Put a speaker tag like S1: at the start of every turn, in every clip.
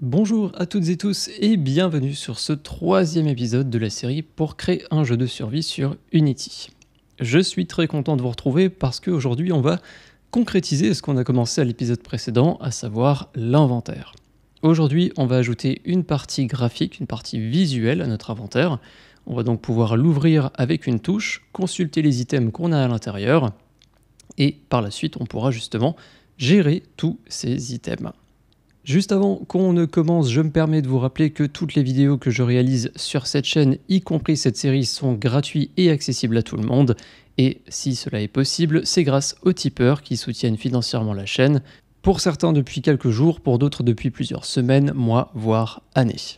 S1: Bonjour à toutes et tous et bienvenue sur ce troisième épisode de la série pour créer un jeu de survie sur Unity. Je suis très content de vous retrouver parce qu'aujourd'hui on va concrétiser ce qu'on a commencé à l'épisode précédent, à savoir l'inventaire. Aujourd'hui on va ajouter une partie graphique, une partie visuelle à notre inventaire. On va donc pouvoir l'ouvrir avec une touche, consulter les items qu'on a à l'intérieur et par la suite on pourra justement gérer tous ces items. Juste avant qu'on ne commence, je me permets de vous rappeler que toutes les vidéos que je réalise sur cette chaîne, y compris cette série, sont gratuites et accessibles à tout le monde. Et si cela est possible, c'est grâce aux tipeurs qui soutiennent financièrement la chaîne. Pour certains depuis quelques jours, pour d'autres depuis plusieurs semaines, mois, voire années.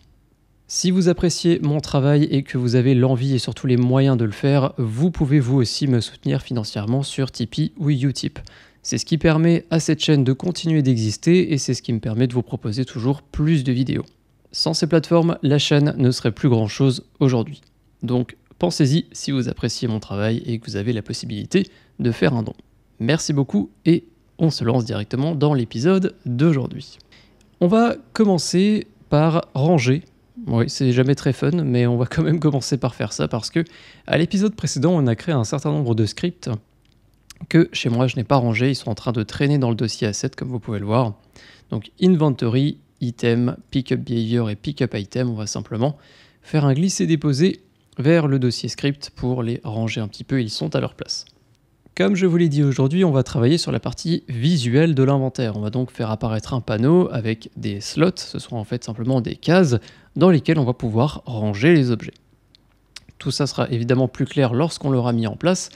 S1: Si vous appréciez mon travail et que vous avez l'envie et surtout les moyens de le faire, vous pouvez vous aussi me soutenir financièrement sur Tipeee ou Utip. C'est ce qui permet à cette chaîne de continuer d'exister et c'est ce qui me permet de vous proposer toujours plus de vidéos. Sans ces plateformes, la chaîne ne serait plus grand chose aujourd'hui. Donc pensez-y si vous appréciez mon travail et que vous avez la possibilité de faire un don. Merci beaucoup et on se lance directement dans l'épisode d'aujourd'hui. On va commencer par ranger. Oui, c'est jamais très fun, mais on va quand même commencer par faire ça parce que à l'épisode précédent, on a créé un certain nombre de scripts que chez moi je n'ai pas rangé, ils sont en train de traîner dans le dossier asset comme vous pouvez le voir. Donc inventory, item, pickup behavior et pickup item, on va simplement faire un glisser-déposer vers le dossier script pour les ranger un petit peu, ils sont à leur place. Comme je vous l'ai dit aujourd'hui, on va travailler sur la partie visuelle de l'inventaire. On va donc faire apparaître un panneau avec des slots, ce sont en fait simplement des cases dans lesquelles on va pouvoir ranger les objets. Tout ça sera évidemment plus clair lorsqu'on l'aura mis en place.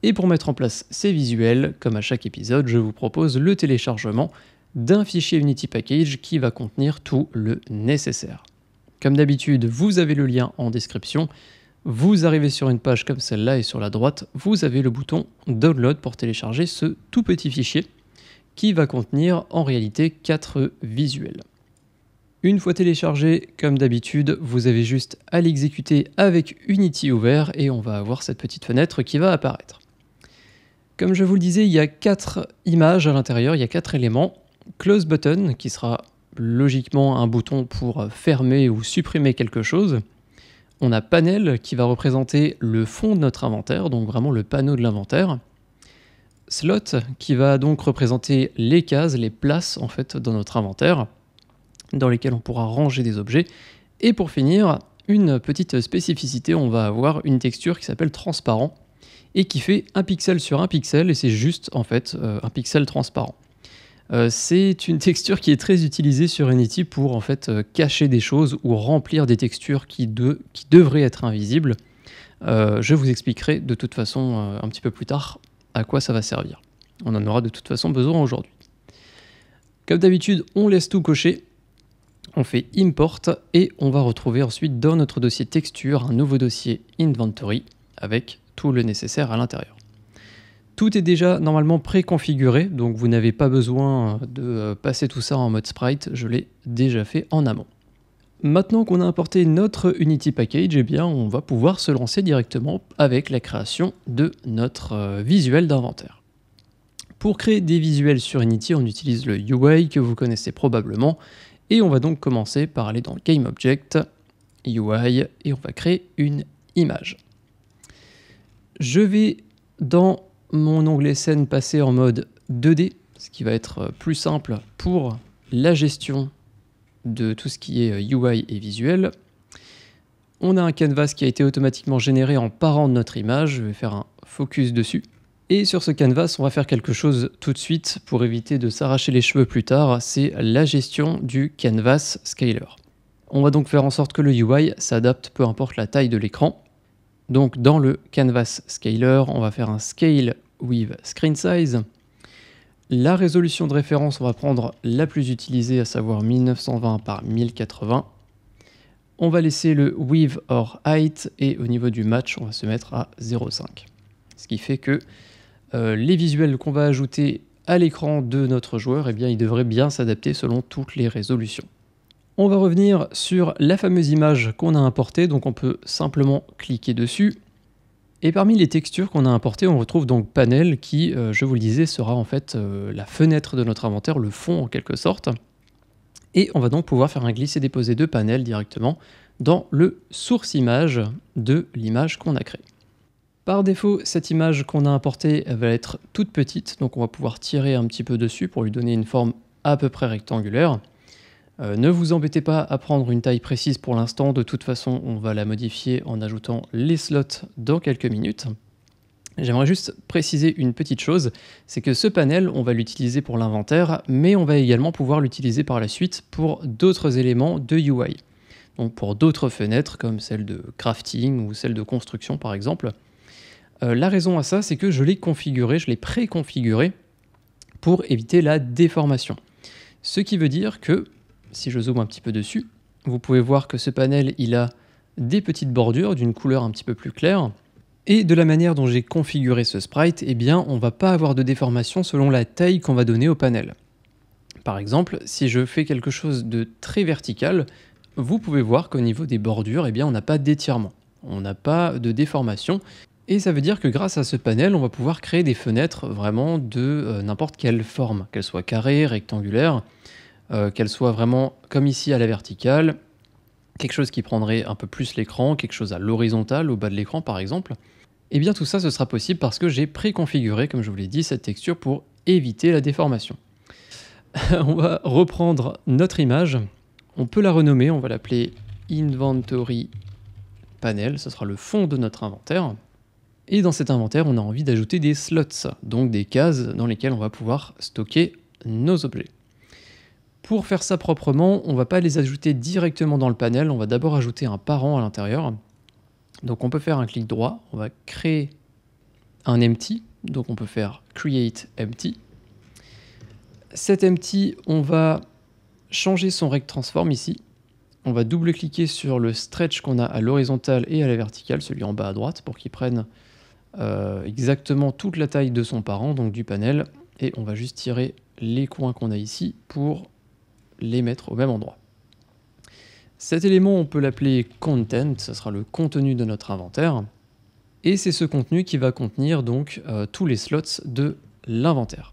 S1: Et pour mettre en place ces visuels, comme à chaque épisode, je vous propose le téléchargement d'un fichier Unity Package qui va contenir tout le nécessaire. Comme d'habitude, vous avez le lien en description. Vous arrivez sur une page comme celle-là et sur la droite, vous avez le bouton Download pour télécharger ce tout petit fichier qui va contenir en réalité 4 visuels. Une fois téléchargé, comme d'habitude, vous avez juste à l'exécuter avec Unity ouvert et on va avoir cette petite fenêtre qui va apparaître. Comme je vous le disais, il y a 4 images à l'intérieur, il y a 4 éléments. Close button, qui sera logiquement un bouton pour fermer ou supprimer quelque chose. On a panel, qui va représenter le fond de notre inventaire, donc vraiment le panneau de l'inventaire. Slot, qui va donc représenter les cases, les places en fait dans notre inventaire, dans lesquelles on pourra ranger des objets. Et pour finir, une petite spécificité, on va avoir une texture qui s'appelle transparent, et qui fait un pixel sur un pixel, et c'est juste en fait un pixel transparent. C'est une texture qui est très utilisée sur Unity pour en fait cacher des choses ou remplir des textures qui devraient être invisibles. Je vous expliquerai de toute façon un petit peu plus tard à quoi ça va servir. On en aura de toute façon besoin aujourd'hui. Comme d'habitude, on laisse tout cocher. On fait import et on va retrouver ensuite dans notre dossier texture un nouveau dossier inventory avec tout le nécessaire à l'intérieur. Tout est déjà normalement préconfiguré, donc vous n'avez pas besoin de passer tout ça en mode sprite, je l'ai déjà fait en amont. Maintenant qu'on a importé notre Unity Package, eh bien on va pouvoir se lancer directement avec la création de notre visuel d'inventaire. Pour créer des visuels sur Unity, on utilise le UI que vous connaissez probablement, et on va donc commencer par aller dans le Game Object, UI, et on va créer une image. Je vais dans mon onglet scène passer en mode 2D, ce qui va être plus simple pour la gestion de tout ce qui est UI et visuel. On a un canvas qui a été automatiquement généré en parent de notre image, je vais faire un focus dessus. Et sur ce canvas, on va faire quelque chose tout de suite pour éviter de s'arracher les cheveux plus tard, c'est la gestion du canvas scaler. On va donc faire en sorte que le UI s'adapte peu importe la taille de l'écran. Donc dans le canvas scaler, on va faire un scale with screen size. La résolution de référence, on va prendre la plus utilisée, à savoir 1920 par 1080. On va laisser le width or height et au niveau du match, on va se mettre à 0,5. Ce qui fait que les visuels qu'on va ajouter à l'écran de notre joueur, eh bien, ils devraient bien s'adapter selon toutes les résolutions. On va revenir sur la fameuse image qu'on a importée, donc on peut simplement cliquer dessus. Et parmi les textures qu'on a importées, on retrouve donc Panel qui, je vous le disais, sera en fait la fenêtre de notre inventaire, le fond en quelque sorte. Et on va donc pouvoir faire un glisser-déposer de panel directement dans le source image de l'image qu'on a créée. Par défaut, cette image qu'on a importée elle va être toute petite, donc on va pouvoir tirer un petit peu dessus pour lui donner une forme à peu près rectangulaire. Ne vous embêtez pas à prendre une taille précise pour l'instant, de toute façon on va la modifier en ajoutant les slots dans quelques minutes. J'aimerais juste préciser une petite chose, c'est que ce panel, on va l'utiliser pour l'inventaire, mais on va également pouvoir l'utiliser par la suite pour d'autres éléments de UI. Donc pour d'autres fenêtres, comme celle de crafting ou celle de construction par exemple. La raison à ça, c'est que je l'ai configuré, je l'ai préconfiguré pour éviter la déformation. Ce qui veut dire que, si je zoome un petit peu dessus, vous pouvez voir que ce panel, il a des petites bordures d'une couleur un petit peu plus claire. Et de la manière dont j'ai configuré ce sprite, eh bien, on ne va pas avoir de déformation selon la taille qu'on va donner au panel. Par exemple, si je fais quelque chose de très vertical, vous pouvez voir qu'au niveau des bordures, eh bien, on n'a pas d'étirement, on n'a pas de déformation. Et ça veut dire que grâce à ce panel, on va pouvoir créer des fenêtres vraiment de n'importe quelle forme, qu'elles soient carrées, rectangulaires, qu'elles soient vraiment comme ici à la verticale, quelque chose qui prendrait un peu plus l'écran, quelque chose à l'horizontale, au bas de l'écran par exemple. Et bien tout ça, ce sera possible parce que j'ai préconfiguré, comme je vous l'ai dit, cette texture pour éviter la déformation. On va reprendre notre image, on peut la renommer, on va l'appeler Inventory Panel, ce sera le fond de notre inventaire. Et dans cet inventaire, on a envie d'ajouter des slots, donc des cases dans lesquelles on va pouvoir stocker nos objets. Pour faire ça proprement, on ne va pas les ajouter directement dans le panel, on va d'abord ajouter un parent à l'intérieur. Donc on peut faire un clic droit, on va créer un empty, donc on peut faire create empty. Cet empty, on va changer son rect transform ici. On va double-cliquer sur le stretch qu'on a à l'horizontale et à la verticale, celui en bas à droite, pour qu'il prenne exactement toute la taille de son parent, donc du panel, et on va juste tirer les coins qu'on a ici pour les mettre au même endroit. Cet élément, on peut l'appeler content, ce sera le contenu de notre inventaire, et c'est ce contenu qui va contenir donc tous les slots de l'inventaire.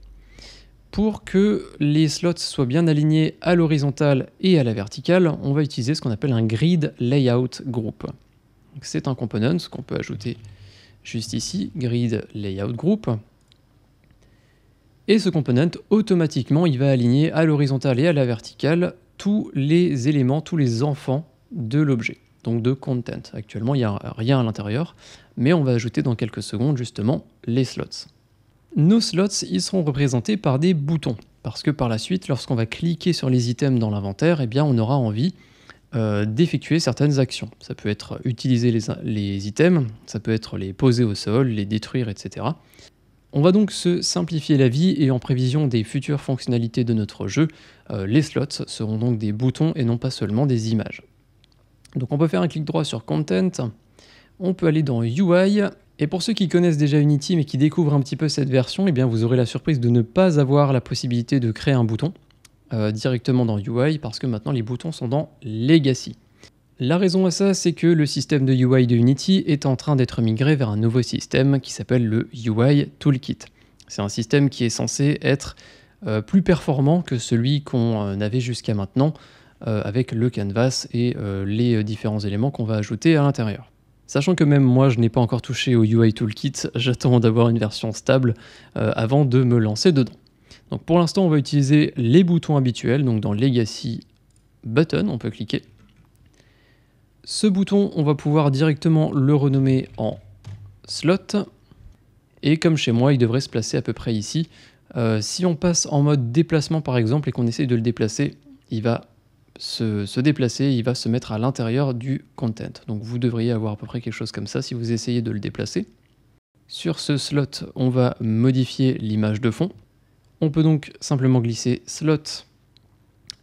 S1: Pour que les slots soient bien alignés à l'horizontale et à la verticale, on va utiliser ce qu'on appelle un grid layout group. C'est un component qu'on peut ajouter juste ici, grid layout group. Et ce component, automatiquement, il va aligner à l'horizontale et à la verticale tous les éléments, tous les enfants de l'objet, donc de content. Actuellement, il n'y a rien à l'intérieur, mais on va ajouter dans quelques secondes justement les slots. Nos slots, ils seront représentés par des boutons, parce que par la suite, lorsqu'on va cliquer sur les items dans l'inventaire, eh bien, on aura envie d'effectuer certaines actions. Ça peut être utiliser les items, ça peut être les poser au sol, les détruire, etc. On va donc se simplifier la vie et en prévision des futures fonctionnalités de notre jeu, les slots seront donc des boutons et non pas seulement des images. Donc on peut faire un clic droit sur Content, on peut aller dans UI, et pour ceux qui connaissent déjà Unity mais qui découvrent un petit peu cette version, eh bien vous aurez la surprise de ne pas avoir la possibilité de créer un bouton directement dans UI parce que maintenant les boutons sont dans Legacy. La raison à ça, c'est que le système de UI de Unity est en train d'être migré vers un nouveau système qui s'appelle le UI Toolkit. C'est un système qui est censé être plus performant que celui qu'on avait jusqu'à maintenant avec le canvas et les différents éléments qu'on va ajouter à l'intérieur. Sachant que même moi, je n'ai pas encore touché au UI Toolkit, j'attends d'avoir une version stable avant de me lancer dedans. Donc pour l'instant, on va utiliser les boutons habituels, donc dans Legacy Button, on peut cliquer. Ce bouton, on va pouvoir directement le renommer en slot. Et comme chez moi, il devrait se placer à peu près ici. Si on passe en mode déplacement par exemple et qu'on essaye de le déplacer, il va se déplacer, il va se mettre à l'intérieur du content. Donc vous devriez avoir à peu près quelque chose comme ça si vous essayez de le déplacer. Sur ce slot, on va modifier l'image de fond. On peut donc simplement glisser slot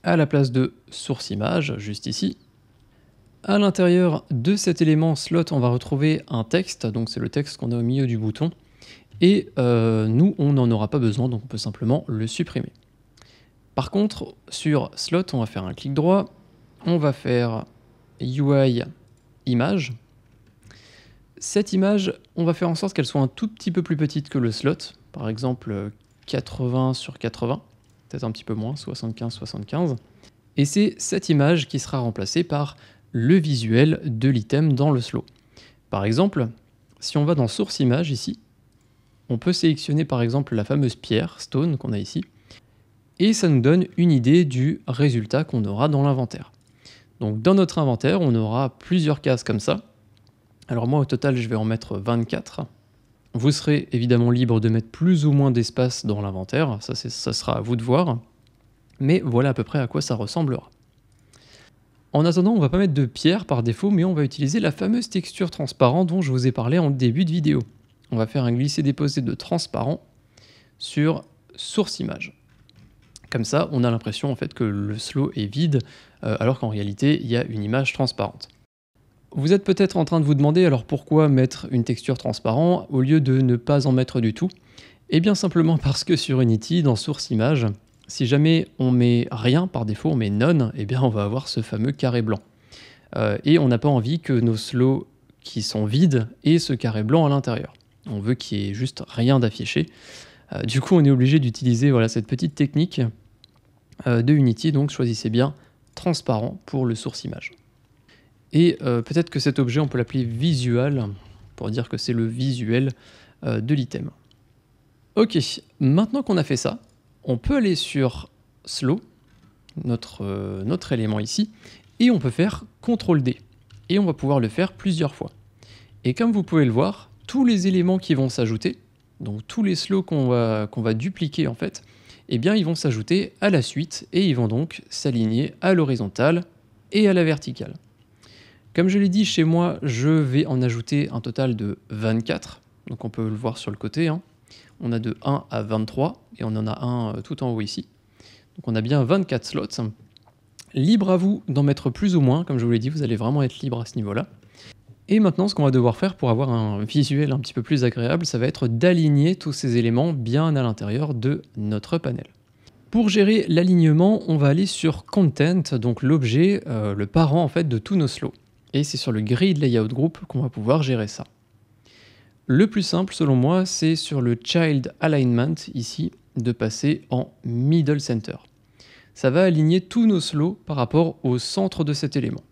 S1: à la place de source image, juste ici. À l'intérieur de cet élément slot, on va retrouver un texte, donc c'est le texte qu'on a au milieu du bouton. Et nous, on n'en aura pas besoin, donc on peut simplement le supprimer. Par contre, sur slot, on va faire un clic droit, on va faire UI image. Cette image, on va faire en sorte qu'elle soit un tout petit peu plus petite que le slot, par exemple 80 sur 80, peut-être un petit peu moins, 75-75. Et c'est cette image qui sera remplacée par le visuel de l'item dans le slow. Par exemple, si on va dans Source Image ici, on peut sélectionner par exemple la fameuse pierre, Stone, qu'on a ici, et ça nous donne une idée du résultat qu'on aura dans l'inventaire. Donc dans notre inventaire, on aura plusieurs cases comme ça. Alors moi au total, je vais en mettre 24. Vous serez évidemment libre de mettre plus ou moins d'espace dans l'inventaire, ça sera à vous de voir. Mais voilà à peu près à quoi ça ressemblera. En attendant, on ne va pas mettre de pierre par défaut, mais on va utiliser la fameuse texture transparent dont je vous ai parlé en début de vidéo. On va faire un glisser-déposer de transparent sur source image. Comme ça, on a l'impression en fait que le slow est vide, alors qu'en réalité, il y a une image transparente. Vous êtes peut-être en train de vous demander alors pourquoi mettre une texture transparent au lieu de ne pas en mettre du tout. Eh bien simplement parce que sur Unity, dans source image, si jamais on met rien par défaut, on met none, eh bien on va avoir ce fameux carré blanc. Et on n'a pas envie que nos slows qui sont vides aient ce carré blanc à l'intérieur. On veut qu'il n'y ait juste rien d'affiché. Du coup, on est obligé d'utiliser voilà, cette petite technique de Unity, donc choisissez bien transparent pour le source image. Et peut-être que cet objet, on peut l'appeler visual, pour dire que c'est le visuel de l'item. Ok, maintenant qu'on a fait ça, on peut aller sur Slow, notre élément ici, et on peut faire CTRL-D. Et on va pouvoir le faire plusieurs fois. Et comme vous pouvez le voir, tous les éléments qui vont s'ajouter, donc tous les slows qu'on va dupliquer en fait, eh bien ils vont s'ajouter à la suite et ils vont donc s'aligner à l'horizontale et à la verticale. Comme je l'ai dit, chez moi, je vais en ajouter un total de 24. Donc on peut le voir sur le côté. Hein. On a de 1 à 23 et on en a un tout en haut ici. Donc on a bien 24 slots. Libre à vous d'en mettre plus ou moins. Comme je vous l'ai dit, vous allez vraiment être libre à ce niveau-là. Et maintenant, ce qu'on va devoir faire pour avoir un visuel un petit peu plus agréable, ça va être d'aligner tous ces éléments bien à l'intérieur de notre panel. Pour gérer l'alignement, on va aller sur Content, donc l'objet, le parent en fait de tous nos slows. Et c'est sur le Grid Layout Group qu'on va pouvoir gérer ça. Le plus simple, selon moi, c'est sur le Child Alignment, ici, de passer en Middle Center. Ça va aligner tous nos slows par rapport au centre de cet élément.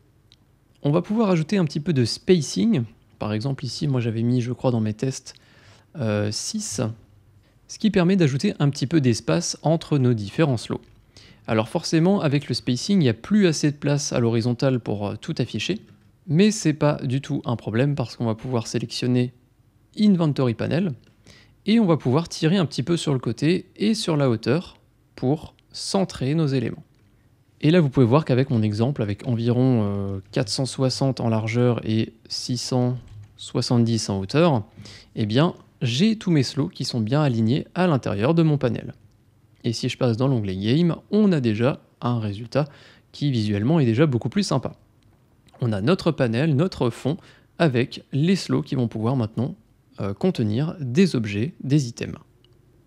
S1: On va pouvoir ajouter un petit peu de spacing. Par exemple, ici, moi j'avais mis, je crois, dans mes tests 6, ce qui permet d'ajouter un petit peu d'espace entre nos différents slows. Alors forcément, avec le spacing, il n'y a plus assez de place à l'horizontale pour tout afficher, mais c'est pas du tout un problème parce qu'on va pouvoir sélectionner Inventory Panel et on va pouvoir tirer un petit peu sur le côté et sur la hauteur pour centrer nos éléments. Et là, vous pouvez voir qu'avec mon exemple, avec environ 460 en largeur et 670 en hauteur, eh bien, j'ai tous mes slows qui sont bien alignés à l'intérieur de mon panel. Et si je passe dans l'onglet Game, on a déjà un résultat qui visuellement est déjà beaucoup plus sympa. On a notre panel, notre fond, avec les slows qui vont pouvoir maintenant contenir des objets, des items.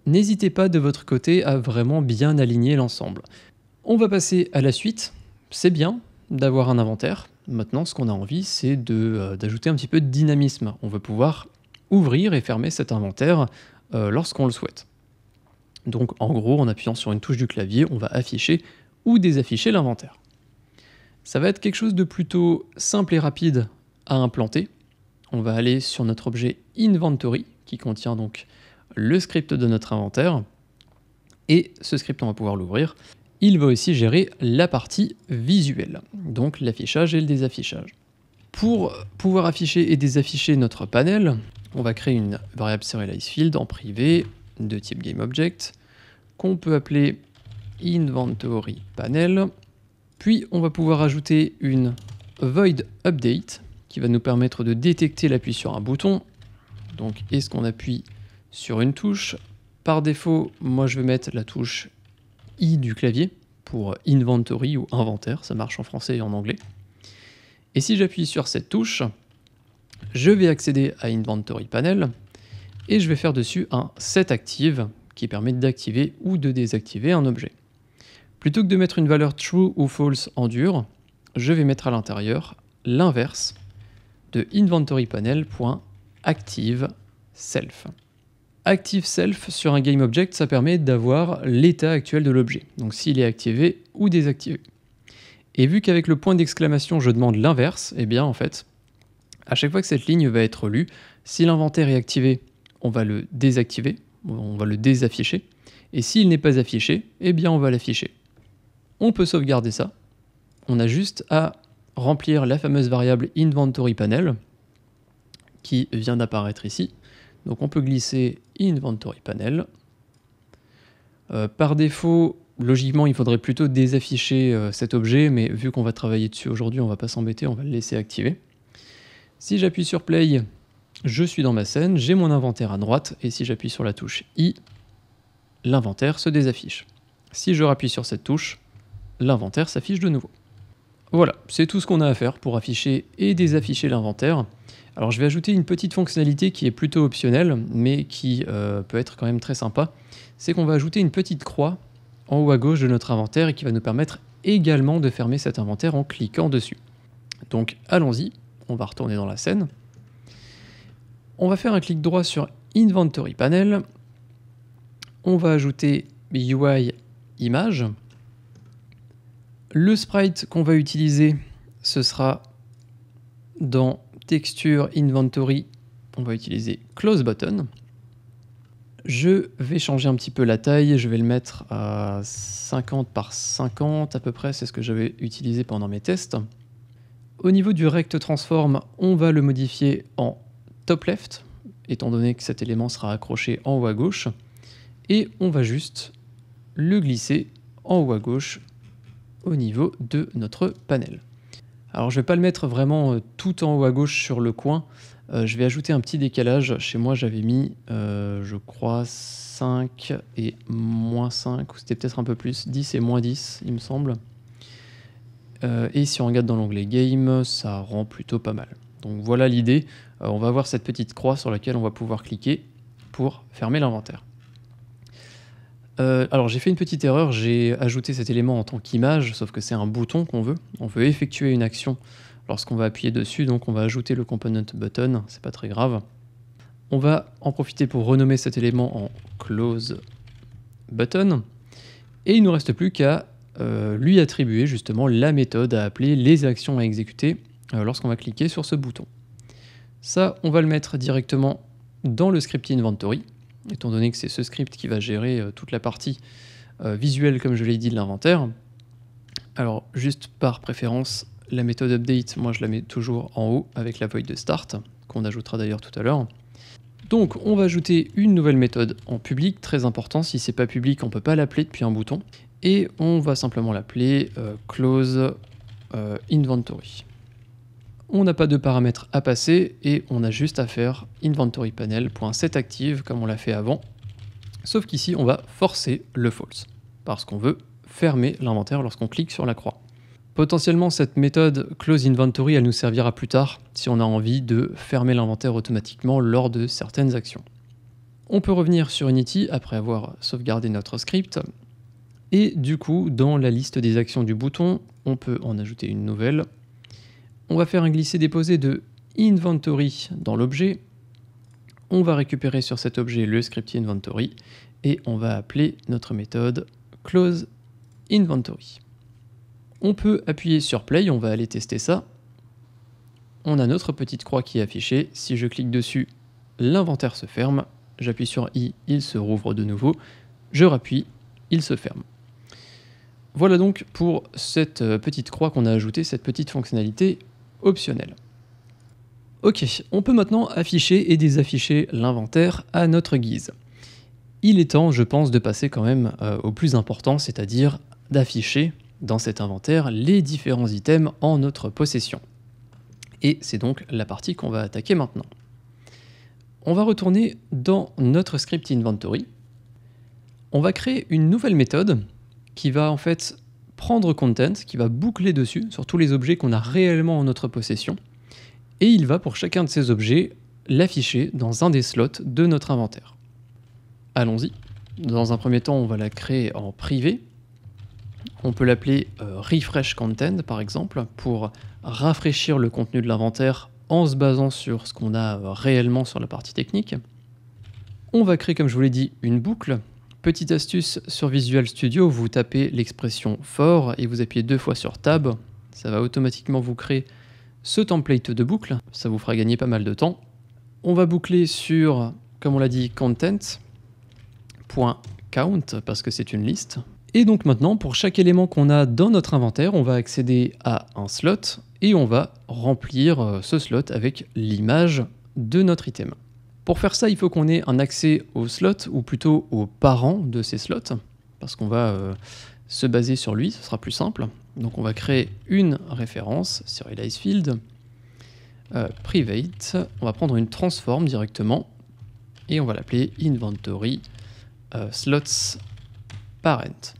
S1: N'hésitez pas de votre côté à vraiment bien aligner l'ensemble. On va passer à la suite. C'est bien d'avoir un inventaire. Maintenant, ce qu'on a envie, c'est d'ajouter un petit peu de dynamisme. On veut pouvoir ouvrir et fermer cet inventaire lorsqu'on le souhaite. Donc, en gros, en appuyant sur une touche du clavier, on va afficher ou désafficher l'inventaire. Ça va être quelque chose de plutôt simple et rapide à implanter. On va aller sur notre objet Inventory, qui contient donc le script de notre inventaire. Et ce script, on va pouvoir l'ouvrir. Il va aussi gérer la partie visuelle, donc l'affichage et le désaffichage. Pour pouvoir afficher et désafficher notre panel, on va créer une variable serializeField en privé de type GameObject qu'on peut appeler InventoryPanel. Puis on va pouvoir ajouter une voidUpdate qui va nous permettre de détecter l'appui sur un bouton. Donc est-ce qu'on appuie sur une touche? Par défaut, moi je vais mettre la touche I du clavier pour Inventory ou inventaire, ça marche en français et en anglais. Et si j'appuie sur cette touche, je vais accéder à Inventory Panel et je vais faire dessus un setActive qui permet d'activer ou de désactiver un objet. Plutôt que de mettre une valeur true ou false en dur, je vais mettre à l'intérieur l'inverse de InventoryPanel.ActiveSelf. ActiveSelf sur un GameObject, ça permet d'avoir l'état actuel de l'objet, donc s'il est activé ou désactivé. Et vu qu'avec le point d'exclamation, je demande l'inverse, eh bien en fait, à chaque fois que cette ligne va être lue, si l'inventaire est activé, on va le désactiver, on va le désafficher. Et s'il n'est pas affiché, eh bien on va l'afficher. On peut sauvegarder ça. On a juste à remplir la fameuse variable inventory_panel qui vient d'apparaître ici. Donc on peut glisser inventory_panel. Par défaut, logiquement, il faudrait plutôt désafficher cet objet, mais vu qu'on va travailler dessus aujourd'hui, on ne va pas s'embêter, on va le laisser activer. Si j'appuie sur Play, je suis dans ma scène, j'ai mon inventaire à droite, et si j'appuie sur la touche I, l'inventaire se désaffiche. Si je rappuie sur cette touche, l'inventaire s'affiche de nouveau. Voilà, c'est tout ce qu'on a à faire pour afficher et désafficher l'inventaire. Alors je vais ajouter une petite fonctionnalité qui est plutôt optionnelle, mais qui peut être quand même très sympa. C'est qu'on va ajouter une petite croix en haut à gauche de notre inventaire et qui va nous permettre également de fermer cet inventaire en cliquant dessus. Donc allons-y, on va retourner dans la scène. On va faire un clic droit sur Inventory Panel. On va ajouter UI Image. Le sprite qu'on va utiliser, ce sera dans Texture Inventory, on va utiliser Close Button. Je vais changer un petit peu la taille, je vais le mettre à 50 par 50 à peu près, c'est ce que j'avais utilisé pendant mes tests. Au niveau du Rect Transform, on va le modifier en Top Left, étant donné que cet élément sera accroché en haut à gauche. Et on va juste le glisser en haut à gauche au niveau de notre panel. Alors je ne vais pas le mettre vraiment tout en haut à gauche sur le coin, je vais ajouter un petit décalage. Chez moi j'avais mis, je crois, 5 et moins 5, ou c'était peut-être un peu plus, 10 et moins 10 il me semble. Et si on regarde dans l'onglet Game, ça rend plutôt pas mal. Donc voilà l'idée, on va avoir cette petite croix sur laquelle on va pouvoir cliquer pour fermer l'inventaire. Alors j'ai fait une petite erreur, j'ai ajouté cet élément en tant qu'image, sauf que c'est un bouton qu'on veut. On veut effectuer une action lorsqu'on va appuyer dessus, donc on va ajouter le component button, c'est pas très grave. On va en profiter pour renommer cet élément en close button, et il ne nous reste plus qu'à lui attribuer justement la méthode à appeler, les actions à exécuter lorsqu'on va cliquer sur ce bouton. Ça, on va le mettre directement dans le script inventory, étant donné que c'est ce script qui va gérer toute la partie visuelle, comme je l'ai dit, de l'inventaire. Alors, juste par préférence, la méthode update, moi je la mets toujours en haut avec la void de start, qu'on ajoutera d'ailleurs tout à l'heure. Donc, on va ajouter une nouvelle méthode en public, très important. Si c'est pas public, on ne peut pas l'appeler depuis un bouton. Et on va simplement l'appeler close inventory. On n'a pas de paramètres à passer et on a juste à faire inventoryPanel.setActive comme on l'a fait avant. Sauf qu'ici, on va forcer le false parce qu'on veut fermer l'inventaire lorsqu'on clique sur la croix. Potentiellement, cette méthode closeInventory, elle nous servira plus tard si on a envie de fermer l'inventaire automatiquement lors de certaines actions. On peut revenir sur Unity après avoir sauvegardé notre script. Et du coup, dans la liste des actions du bouton, on peut en ajouter une nouvelle. On va faire un glisser-déposer de inventory dans l'objet. On va récupérer sur cet objet le script inventory et on va appeler notre méthode close inventory. On peut appuyer sur play, on va aller tester ça. On a notre petite croix qui est affichée. Si je clique dessus, l'inventaire se ferme. J'appuie sur I, il se rouvre de nouveau. Je rappuie, il se ferme. Voilà donc pour cette petite croix qu'on a ajoutée, cette petite fonctionnalité optionnelle. Ok, on peut maintenant afficher et désafficher l'inventaire à notre guise. Il est temps, je pense, de passer quand même au plus important, c'est-à-dire d'afficher dans cet inventaire les différents items en notre possession. Et c'est donc la partie qu'on va attaquer maintenant. On va retourner dans notre script inventory. On va créer une nouvelle méthode qui va en fait prendre content, qui va boucler dessus sur tous les objets qu'on a réellement en notre possession, et il va pour chacun de ces objets l'afficher dans un des slots de notre inventaire. Allons-y. Dans un premier temps, on va la créer en privé. On peut l'appeler refresh content par exemple, pour rafraîchir le contenu de l'inventaire en se basant sur ce qu'on a réellement sur la partie technique. On va créer, comme je vous l'ai dit, une boucle. Petite astuce sur Visual Studio, vous tapez l'expression for et vous appuyez 2 fois sur Tab ça va automatiquement vous créer ce template de boucle, ça vous fera gagner pas mal de temps. On va boucler sur, comme on l'a dit, content.count parce que c'est une liste. Et donc maintenant, pour chaque élément qu'on a dans notre inventaire, on va accéder à un slot et on va remplir ce slot avec l'image de notre item. Pour faire ça, il faut qu'on ait un accès au slot, ou plutôt aux parents de ces slots, parce qu'on va se baser sur lui, ce sera plus simple. Donc on va créer une référence, serialize field, private, on va prendre une transform directement, et on va l'appeler inventory slots parent.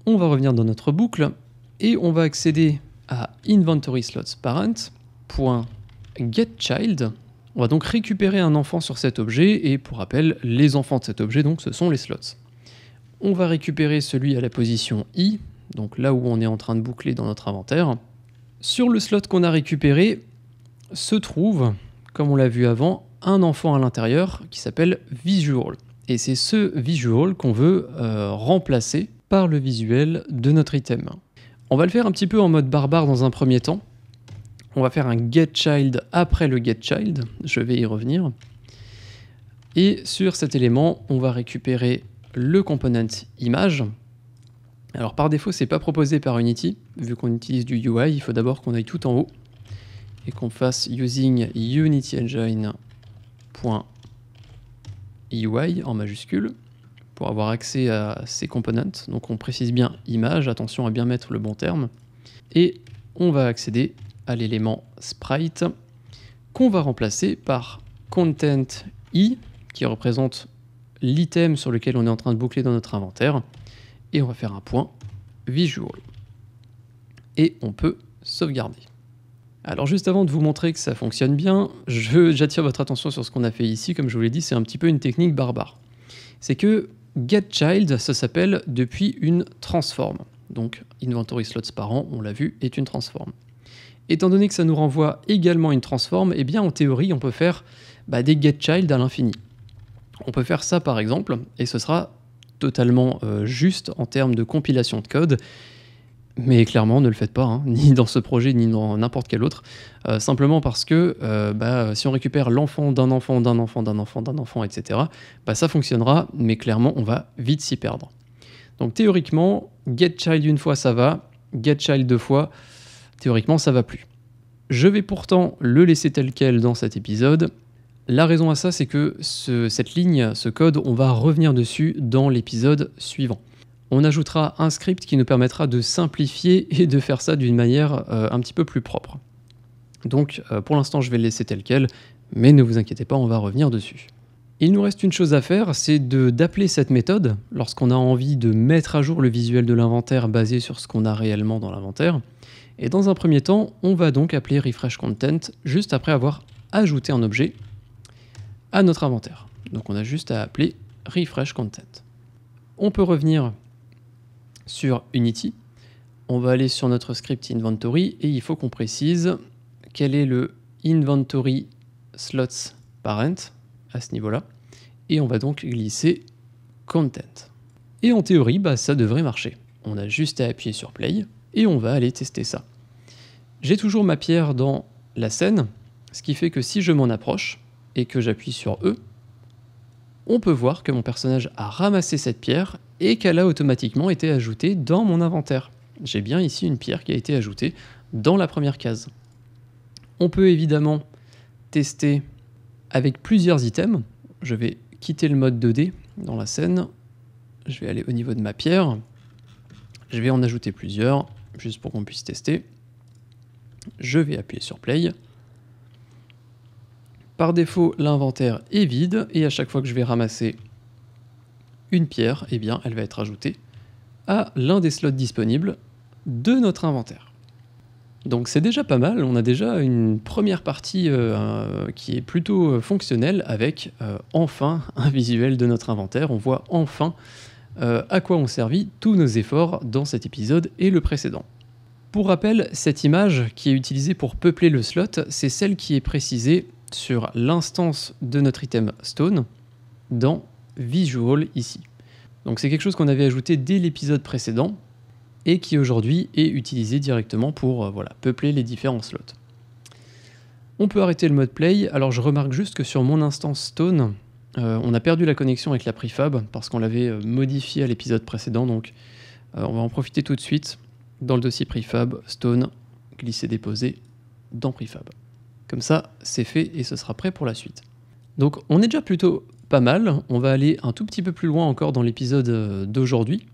S1: On va revenir dans notre boucle, et on va accéder à inventory slots parent.getChild. On va donc récupérer un enfant sur cet objet, et pour rappel, les enfants de cet objet, donc, ce sont les slots. On va récupérer celui à la position i, donc là où on est en train de boucler dans notre inventaire. Sur le slot qu'on a récupéré se trouve, comme on l'a vu avant, un enfant à l'intérieur qui s'appelle visual. Et c'est ce visual qu'on veut remplacer par le visuel de notre item. On va le faire un petit peu en mode barbare dans un premier temps. On va faire un getChild après le getChild, je vais y revenir. Et sur cet élément, on va récupérer le component image. Alors par défaut, c'est pas proposé par Unity, vu qu'on utilise du UI, il faut d'abord qu'on aille tout en haut et qu'on fasse using Unity Engine.ui en majuscule pour avoir accès à ces components. Donc on précise bien image, attention à bien mettre le bon terme. Et on va accéder à l'élément sprite qu'on va remplacer par content i qui représente l'item sur lequel on est en train de boucler dans notre inventaire, et on va faire un point visual. Et on peut sauvegarder. Alors juste avant de vous montrer que ça fonctionne bien, j'attire votre attention sur ce qu'on a fait ici. Comme je vous l'ai dit, c'est un petit peu une technique barbare. C'est que getChild, ça s'appelle depuis une transform. Donc inventory slots parent, on l'a vu, est une transform. Étant donné que ça nous renvoie également une transform, eh bien en théorie on peut faire des getChild à l'infini. On peut faire ça par exemple, et ce sera totalement juste en termes de compilation de code, mais clairement ne le faites pas, hein, ni dans ce projet ni dans n'importe quel autre, simplement parce que si on récupère l'enfant d'un enfant, d'un enfant, d'un enfant, d'un enfant, etc., ça fonctionnera, mais clairement on va vite s'y perdre. Donc théoriquement, getChild une fois ça va, getChild deux fois, théoriquement ça va plus. Je vais pourtant le laisser tel quel dans cet épisode. La raison à ça, c'est que cette ligne, ce code, on va revenir dessus dans l'épisode suivant. On ajoutera un script qui nous permettra de simplifier et de faire ça d'une manière un petit peu plus propre. Donc pour l'instant, je vais le laisser tel quel, mais ne vous inquiétez pas, on va revenir dessus. Il nous reste une chose à faire, c'est d'appeler cette méthode lorsqu'on a envie de mettre à jour le visuel de l'inventaire basé sur ce qu'on a réellement dans l'inventaire. Et dans un premier temps, on va donc appeler refreshContent juste après avoir ajouté un objet à notre inventaire. Donc on a juste à appeler refreshContent. On peut revenir sur Unity. On va aller sur notre script inventory et il faut qu'on précise quel est le inventory slots parent à ce niveau-là. Et on va donc glisser content. Et en théorie, ça devrait marcher. On a juste à appuyer sur play et on va aller tester ça. J'ai toujours ma pierre dans la scène, ce qui fait que si je m'en approche et que j'appuie sur E, on peut voir que mon personnage a ramassé cette pierre et qu'elle a automatiquement été ajoutée dans mon inventaire. J'ai bien ici une pierre qui a été ajoutée dans la première case. On peut évidemment tester avec plusieurs items. Je vais quitter le mode 2D dans la scène. Je vais aller au niveau de ma pierre. Je vais en ajouter plusieurs, juste pour qu'on puisse tester. Je vais appuyer sur play. Par défaut, l'inventaire est vide et à chaque fois que je vais ramasser une pierre, eh bien, elle va être ajoutée à l'un des slots disponibles de notre inventaire. Donc c'est déjà pas mal, on a déjà une première partie qui est plutôt fonctionnelle avec enfin un visuel de notre inventaire. On voit enfin à quoi ont servi tous nos efforts dans cet épisode et le précédent. Pour rappel, cette image qui est utilisée pour peupler le slot, c'est celle qui est précisée sur l'instance de notre item Stone dans Visual ici. Donc c'est quelque chose qu'on avait ajouté dès l'épisode précédent et qui aujourd'hui est utilisé directement pour peupler les différents slots. On peut arrêter le mode play. Alors je remarque juste que sur mon instance Stone, on a perdu la connexion avec la prefab parce qu'on l'avait modifié à l'épisode précédent, donc on va en profiter tout de suite dans le dossier prefab, Stone, glisser-déposer dans prefab. Comme ça, c'est fait et ce sera prêt pour la suite. Donc on est déjà plutôt pas mal, on va aller un tout petit peu plus loin encore dans l'épisode d'aujourd'hui.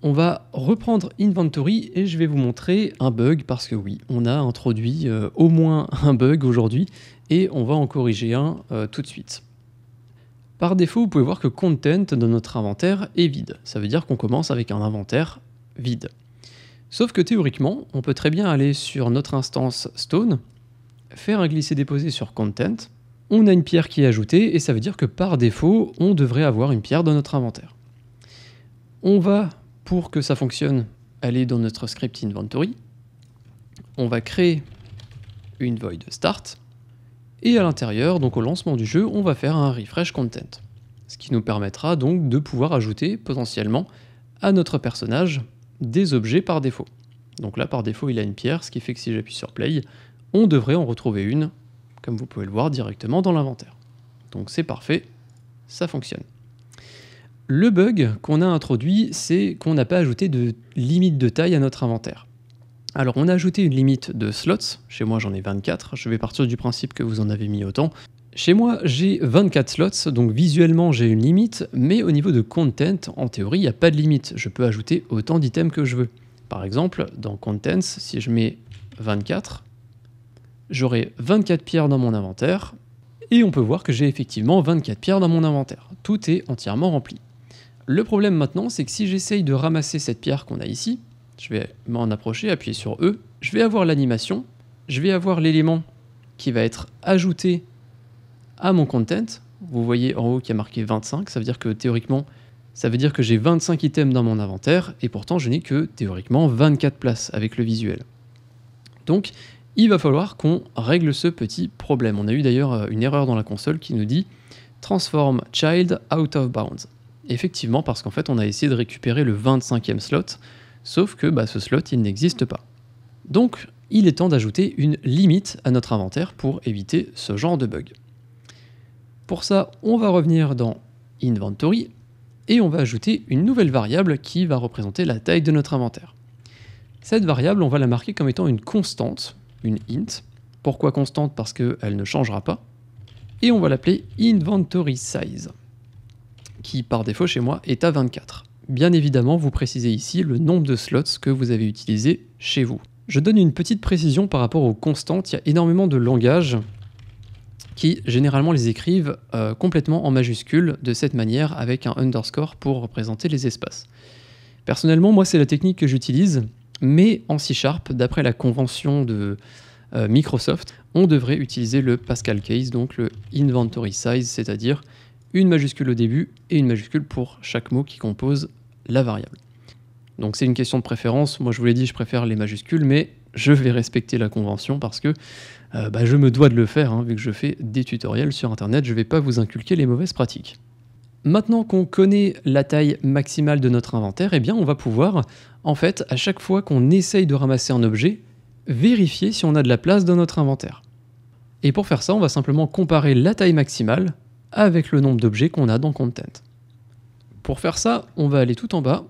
S1: On va reprendre Inventory et je vais vous montrer un bug parce que oui, on a introduit au moins un bug aujourd'hui et on va en corriger un tout de suite. Par défaut, vous pouvez voir que Content dans notre inventaire est vide. Ça veut dire qu'on commence avec un inventaire vide. Sauf que théoriquement, on peut très bien aller sur notre instance Stone, faire un glisser-déposer sur Content, on a une pierre qui est ajoutée et ça veut dire que par défaut, on devrait avoir une pierre dans notre inventaire. On va, pour que ça fonctionne, aller dans notre script Inventory, on va créer une void start, et à l'intérieur, donc au lancement du jeu, on va faire un refresh content. Ce qui nous permettra donc de pouvoir ajouter potentiellement à notre personnage des objets par défaut. Donc là, par défaut, il a une pierre, ce qui fait que si j'appuie sur play, on devrait en retrouver une, comme vous pouvez le voir directement dans l'inventaire. Donc c'est parfait, ça fonctionne. Le bug qu'on a introduit, c'est qu'on n'a pas ajouté de limite de taille à notre inventaire. Alors on a ajouté une limite de slots, chez moi j'en ai 24, je vais partir du principe que vous en avez mis autant. Chez moi j'ai 24 slots, donc visuellement j'ai une limite, mais au niveau de content, en théorie il n'y a pas de limite, je peux ajouter autant d'items que je veux. Par exemple, dans contents, si je mets 24, j'aurai 24 pierres dans mon inventaire, et on peut voir que j'ai effectivement 24 pierres dans mon inventaire. Tout est entièrement rempli. Le problème maintenant, c'est que si j'essaye de ramasser cette pierre qu'on a ici, je vais m'en approcher, appuyer sur E, je vais avoir l'animation, je vais avoir l'élément qui va être ajouté à mon content. Vous voyez en haut qu'il y a marqué 25, ça veut dire que théoriquement, ça veut dire que j'ai 25 items dans mon inventaire, et pourtant je n'ai que théoriquement 24 places avec le visuel. Donc, il va falloir qu'on règle ce petit problème. On a eu d'ailleurs une erreur dans la console qui nous dit « Transform child out of bounds ». Effectivement, parce qu'en fait, on a essayé de récupérer le 25e slot, sauf que ce slot, il n'existe pas. Donc, il est temps d'ajouter une limite à notre inventaire pour éviter ce genre de bug. Pour ça, on va revenir dans Inventory, et on va ajouter une nouvelle variable qui va représenter la taille de notre inventaire. Cette variable, on va la marquer comme étant une constante, une int. Pourquoi constante? Parce qu'elle ne changera pas. Et on va l'appeler Inventory Size, qui par défaut chez moi est à 24. Bien évidemment, vous précisez ici le nombre de slots que vous avez utilisé chez vous. Je donne une petite précision par rapport aux constantes. Il y a énormément de langages qui généralement les écrivent complètement en majuscules de cette manière avec un underscore pour représenter les espaces. Personnellement, moi c'est la technique que j'utilise, mais en C#, d'après la convention de Microsoft, on devrait utiliser le Pascal Case, donc le Inventory Size, c'est-à-dire une majuscule au début et une majuscule pour chaque mot qui compose la variable. Donc c'est une question de préférence, moi je vous l'ai dit, je préfère les majuscules, mais je vais respecter la convention parce que je me dois de le faire, vu que je fais des tutoriels sur internet, je ne vais pas vous inculquer les mauvaises pratiques. Maintenant qu'on connaît la taille maximale de notre inventaire, eh bien on va pouvoir, en fait, à chaque fois qu'on essaye de ramasser un objet, vérifier si on a de la place dans notre inventaire. Et pour faire ça, on va simplement comparer la taille maximale avec le nombre d'objets qu'on a dans Content. Pour faire ça, on va aller tout en bas,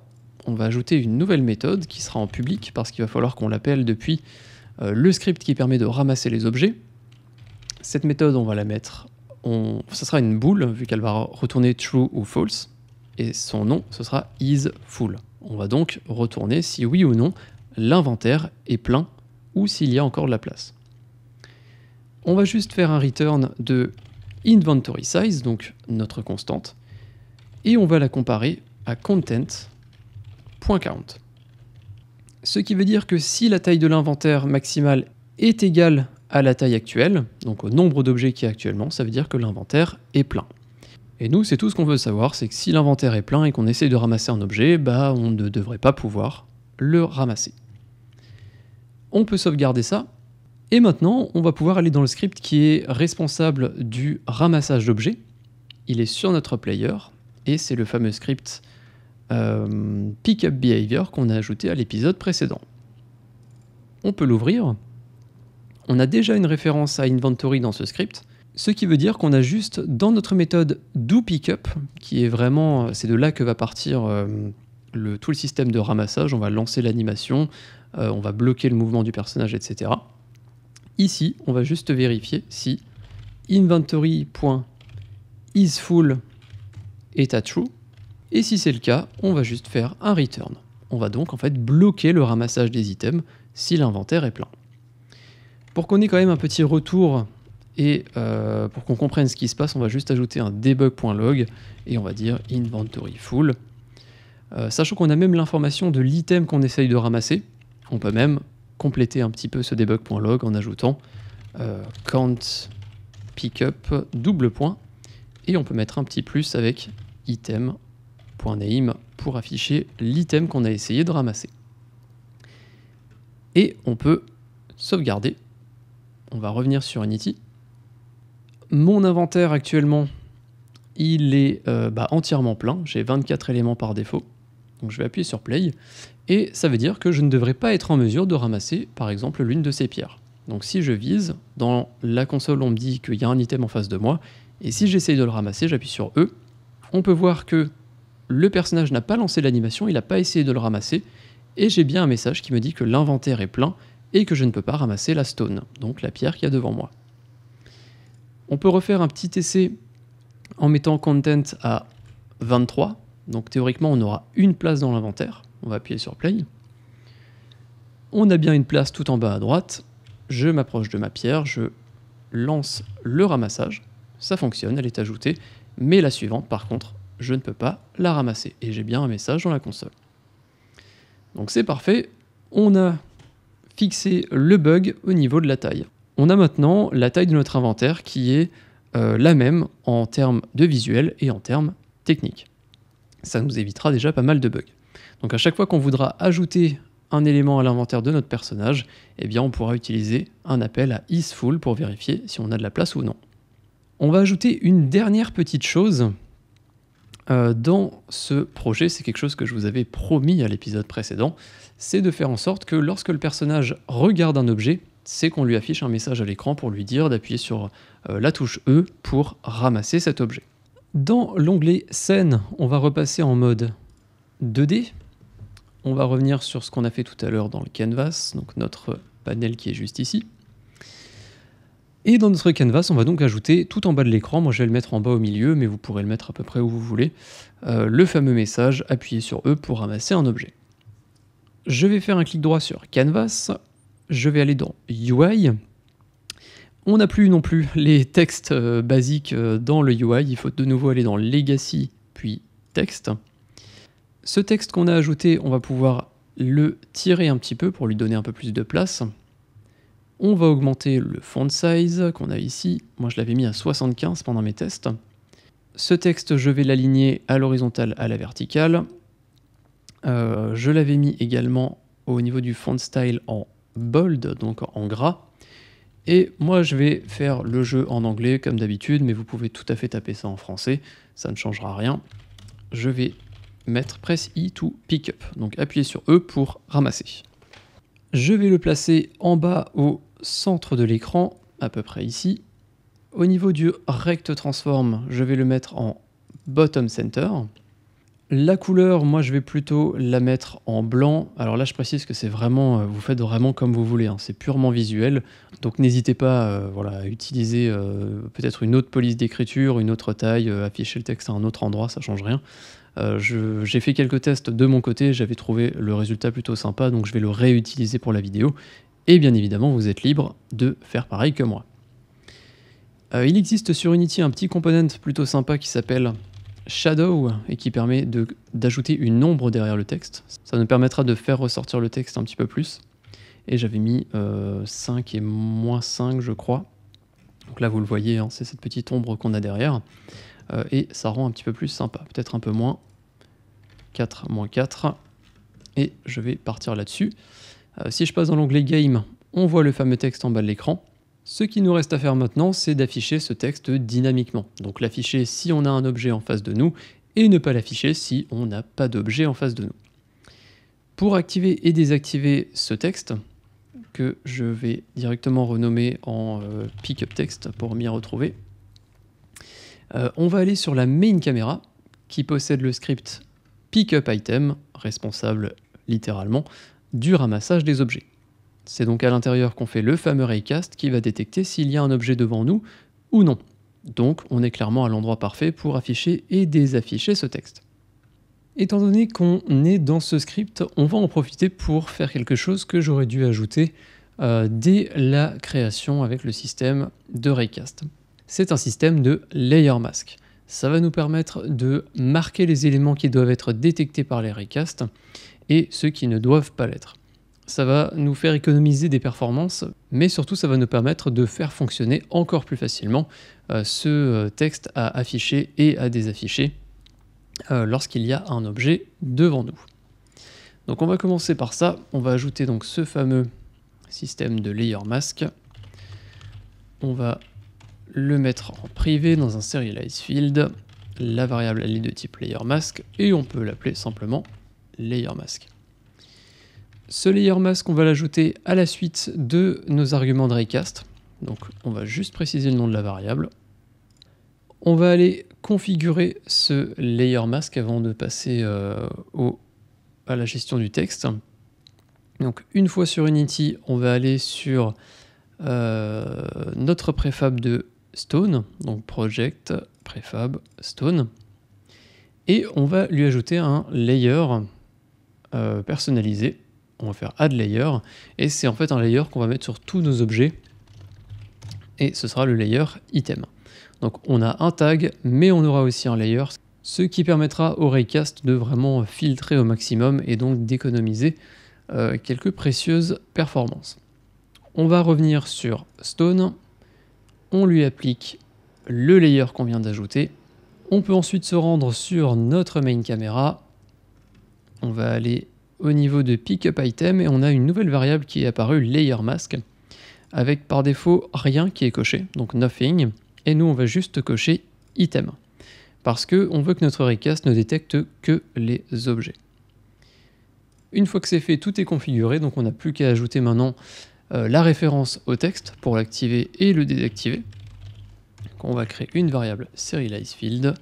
S1: on va ajouter une nouvelle méthode qui sera en public parce qu'il va falloir qu'on l'appelle depuis le script qui permet de ramasser les objets. Cette méthode, on va la mettre, ça sera une boole vu qu'elle va retourner true ou false, et son nom, ce sera isFull. On va donc retourner si oui ou non l'inventaire est plein ou s'il y a encore de la place. On va juste faire un return de Inventory Size, donc notre constante, et on va la comparer à content.count. Ce qui veut dire que si la taille de l'inventaire maximale est égale à la taille actuelle, donc au nombre d'objets qu'il y a actuellement, ça veut dire que l'inventaire est plein. Et nous, c'est tout ce qu'on veut savoir, c'est que si l'inventaire est plein et qu'on essaye de ramasser un objet, on ne devrait pas pouvoir le ramasser. On peut sauvegarder ça, et maintenant, on va pouvoir aller dans le script qui est responsable du ramassage d'objets. Il est sur notre player, et c'est le fameux script Pickup Behavior qu'on a ajouté à l'épisode précédent. On peut l'ouvrir. On a déjà une référence à Inventory dans ce script, ce qui veut dire qu'on a juste dans notre méthode doPickup, qui est vraiment, c'est de là que va partir tout le système de ramassage. On va lancer l'animation, on va bloquer le mouvement du personnage, etc. Ici, on va juste vérifier si inventory.isFull est à true, et si c'est le cas, on va juste faire un return. On va donc en fait bloquer le ramassage des items si l'inventaire est plein. Pour qu'on ait quand même un petit retour et pour qu'on comprenne ce qui se passe, on va juste ajouter un debug.log et on va dire inventory full. Sachant qu'on a même l'information de l'item qu'on essaye de ramasser, on peut même compléter un petit peu ce debug.log en ajoutant count pickup double point et on peut mettre un petit plus avec item.name pour afficher l'item qu'on a essayé de ramasser. Et on peut sauvegarder. On va revenir sur Unity. Mon inventaire actuellement, il est entièrement plein. J'ai 24 éléments par défaut. Donc je vais appuyer sur Play. Et ça veut dire que je ne devrais pas être en mesure de ramasser, par exemple, l'une de ces pierres. Donc si je vise, dans la console, on me dit qu'il y a un item en face de moi. Et si j'essaye de le ramasser, j'appuie sur E. On peut voir que le personnage n'a pas lancé l'animation, il n'a pas essayé de le ramasser. Et j'ai bien un message qui me dit que l'inventaire est plein et que je ne peux pas ramasser la stone, donc la pierre qu'il y a devant moi. On peut refaire un petit essai en mettant content à 23, donc théoriquement on aura une place dans l'inventaire. On va appuyer sur play. On a bien une place tout en bas à droite. Je m'approche de ma pierre, je lance le ramassage. Ça fonctionne, elle est ajoutée. Mais la suivante, par contre, je ne peux pas la ramasser. Et j'ai bien un message dans la console. Donc c'est parfait. On a fixé le bug au niveau de la taille. On a maintenant la taille de notre inventaire qui est la même en termes de visuel et en termes techniques. Ça nous évitera déjà pas mal de bugs. Donc à chaque fois qu'on voudra ajouter un élément à l'inventaire de notre personnage, eh bien on pourra utiliser un appel à isFull pour vérifier si on a de la place ou non. On va ajouter une dernière petite chose dans ce projet, c'est quelque chose que je vous avais promis à l'épisode précédent, c'est de faire en sorte que lorsque le personnage regarde un objet, c'est qu'on lui affiche un message à l'écran pour lui dire d'appuyer sur la touche E pour ramasser cet objet. Dans l'onglet scène, on va repasser en mode 2D. On va revenir sur ce qu'on a fait tout à l'heure dans le canvas, donc notre panel qui est juste ici. Et dans notre canvas, on va donc ajouter tout en bas de l'écran, moi je vais le mettre en bas au milieu, mais vous pourrez le mettre à peu près où vous voulez, le fameux message, appuyez sur E pour ramasser un objet. Je vais faire un clic droit sur Canvas, je vais aller dans UI. On n'a plus non plus les textes basiques dans le UI, il faut de nouveau aller dans Legacy, puis Texte. Ce texte qu'on a ajouté, on va pouvoir le tirer un petit peu pour lui donner un peu plus de place. On va augmenter le font size qu'on a ici. Moi, je l'avais mis à 75 pendant mes tests. Ce texte, je vais l'aligner à l'horizontale, à la verticale. Je l'avais mis également au niveau du font style en bold, donc en gras. Et moi, je vais faire le jeu en anglais comme d'habitude, mais vous pouvez tout à fait taper ça en français. Ça ne changera rien. Je vais mettre Press I to pick up. Donc, appuyez sur E pour ramasser. Je vais le placer en bas au centre de l'écran, à peu près ici. Au niveau du Rect Transform, je vais le mettre en Bottom Center. La couleur, moi je vais plutôt la mettre en blanc. Alors là je précise que c'est vraiment, vous faites vraiment comme vous voulez, hein. C'est purement visuel. Donc n'hésitez pas à utiliser peut-être une autre police d'écriture, une autre taille, afficher le texte à un autre endroit, ça change rien. J'ai fait quelques tests de mon côté, j'avais trouvé le résultat plutôt sympa, donc je vais le réutiliser pour la vidéo. Et bien évidemment, vous êtes libre de faire pareil que moi. Il existe sur Unity un petit component plutôt sympa qui s'appelle Shadow et qui permet d'ajouter une ombre derrière le texte. Ça nous permettra de faire ressortir le texte un petit peu plus. Et j'avais mis 5 et moins 5, je crois. Donc là, vous le voyez, hein, c'est cette petite ombre qu'on a derrière. Et ça rend un petit peu plus sympa, peut-être un peu moins. 4, moins 4. Et je vais partir là-dessus. Si je passe dans l'onglet Game, on voit le fameux texte en bas de l'écran. Ce qui nous reste à faire maintenant, c'est d'afficher ce texte dynamiquement. Donc l'afficher si on a un objet en face de nous, et ne pas l'afficher si on n'a pas d'objet en face de nous. Pour activer et désactiver ce texte, que je vais directement renommer en pickup text pour m'y retrouver, on va aller sur la main caméra qui possède le script pickup item, responsable littéralement du ramassage des objets. C'est donc à l'intérieur qu'on fait le fameux raycast qui va détecter s'il y a un objet devant nous ou non. Donc on est clairement à l'endroit parfait pour afficher et désafficher ce texte. Étant donné qu'on est dans ce script, on va en profiter pour faire quelque chose que j'aurais dû ajouter dès la création avec le système de raycast. C'est un système de layer mask. Ça va nous permettre de marquer les éléments qui doivent être détectés par les raycasts et ceux qui ne doivent pas l'être. Ça va nous faire économiser des performances, mais surtout ça va nous permettre de faire fonctionner encore plus facilement ce texte à afficher et à désafficher lorsqu'il y a un objet devant nous. Donc on va commencer par ça, on va ajouter donc ce fameux système de layer mask. On va le mettre en privé dans un serialize field, la variable elle est de type layer mask et on peut l'appeler simplement layer mask. Ce layer mask, on va l'ajouter à la suite de nos arguments de raycast. Donc on va juste préciser le nom de la variable. On va aller configurer ce layer mask avant de passer à la gestion du texte. Donc une fois sur Unity, on va aller sur notre préfab de Stone, donc project préfab Stone, et on va lui ajouter un layer personnalisé. On va faire add layer, et c'est en fait un layer qu'on va mettre sur tous nos objets, et ce sera le layer item. Donc on a un tag, mais on aura aussi un layer, ce qui permettra au raycast de vraiment filtrer au maximum et donc d'économiser quelques précieuses performances. On va revenir sur Stone, on lui applique le layer qu'on vient d'ajouter. On peut ensuite se rendre sur notre main caméra. On va aller au niveau de pickup item et on a une nouvelle variable qui est apparue, layer mask, avec par défaut rien qui est coché, donc nothing, et nous on va juste cocher item, parce qu'on veut que notre raycast ne détecte que les objets. Une fois que c'est fait, tout est configuré, donc on n'a plus qu'à ajouter maintenant la référence au texte pour l'activer et le désactiver. Donc on va créer une variable serialize field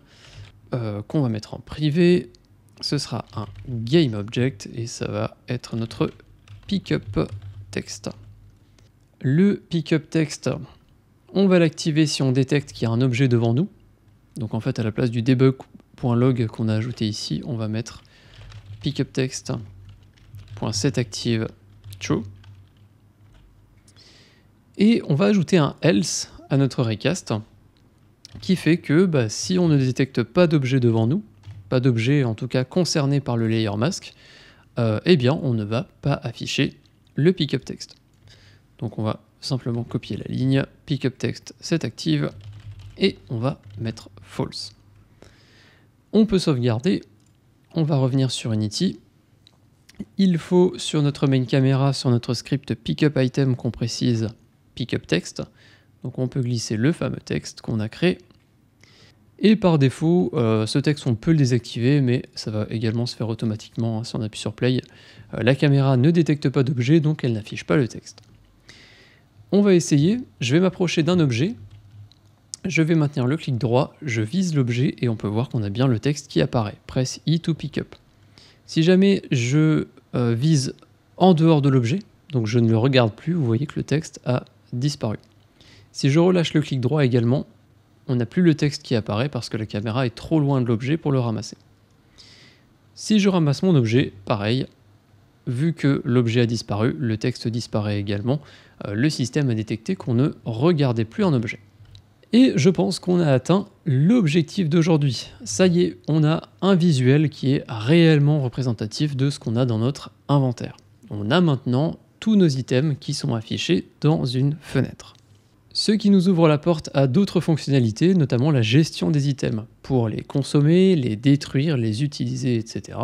S1: qu'on va mettre en privé. Ce sera un GameObject et ça va être notre pickup text. Le pickup text, on va l'activer si on détecte qu'il y a un objet devant nous. Donc en fait à la place du debug.log qu'on a ajouté ici, on va mettre pickup text.setActive true. Et on va ajouter un else à notre raycast qui fait que si on ne détecte pas d'objet devant nous, pas d'objet en tout cas concerné par le layer mask, eh bien on ne va pas afficher le pickup text. Donc on va simplement copier la ligne, pickup text setActive, et on va mettre false. On peut sauvegarder, on va revenir sur Unity. Il faut sur notre main caméra, sur notre script pickup item qu'on précise pickup text. Donc on peut glisser le fameux texte qu'on a créé. Et par défaut, ce texte on peut le désactiver, mais ça va également se faire automatiquement si on appuie sur play. La caméra ne détecte pas d'objet, donc elle n'affiche pas le texte. On va essayer, je vais m'approcher d'un objet, je vais maintenir le clic droit, je vise l'objet et on peut voir qu'on a bien le texte qui apparaît. Press I to pick up. Si jamais je vise en dehors de l'objet, donc je ne le regarde plus, vous voyez que le texte a disparu. Si je relâche le clic droit également, on n'a plus le texte qui apparaît parce que la caméra est trop loin de l'objet pour le ramasser. Si je ramasse mon objet, pareil, vu que l'objet a disparu, le texte disparaît également, le système a détecté qu'on ne regardait plus un objet. Et je pense qu'on a atteint l'objectif d'aujourd'hui. Ça y est, on a un visuel qui est réellement représentatif de ce qu'on a dans notre inventaire. On a maintenant tous nos items qui sont affichés dans une fenêtre. Ce qui nous ouvre la porte à d'autres fonctionnalités, notamment la gestion des items, pour les consommer, les détruire, les utiliser, etc.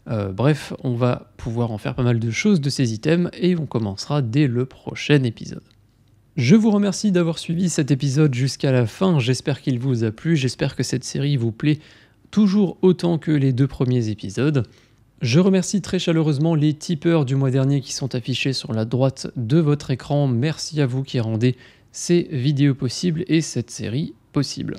S1: Bref, on va pouvoir en faire pas mal de choses de ces items et on commencera dès le prochain épisode. Je vous remercie d'avoir suivi cet épisode jusqu'à la fin, j'espère qu'il vous a plu, j'espère que cette série vous plaît toujours autant que les 2 premiers épisodes. Je remercie très chaleureusement les tipeurs du mois dernier qui sont affichés sur la droite de votre écran. Merci à vous qui rendez ces vidéos possibles et cette série possible.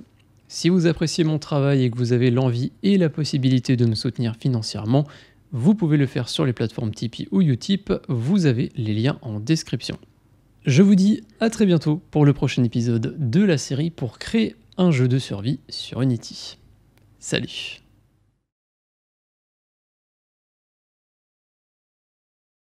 S1: Si vous appréciez mon travail et que vous avez l'envie et la possibilité de me soutenir financièrement, vous pouvez le faire sur les plateformes Tipeee ou Utip, vous avez les liens en description. Je vous dis à très bientôt pour le prochain épisode de la série pour créer un jeu de survie sur Unity. Salut!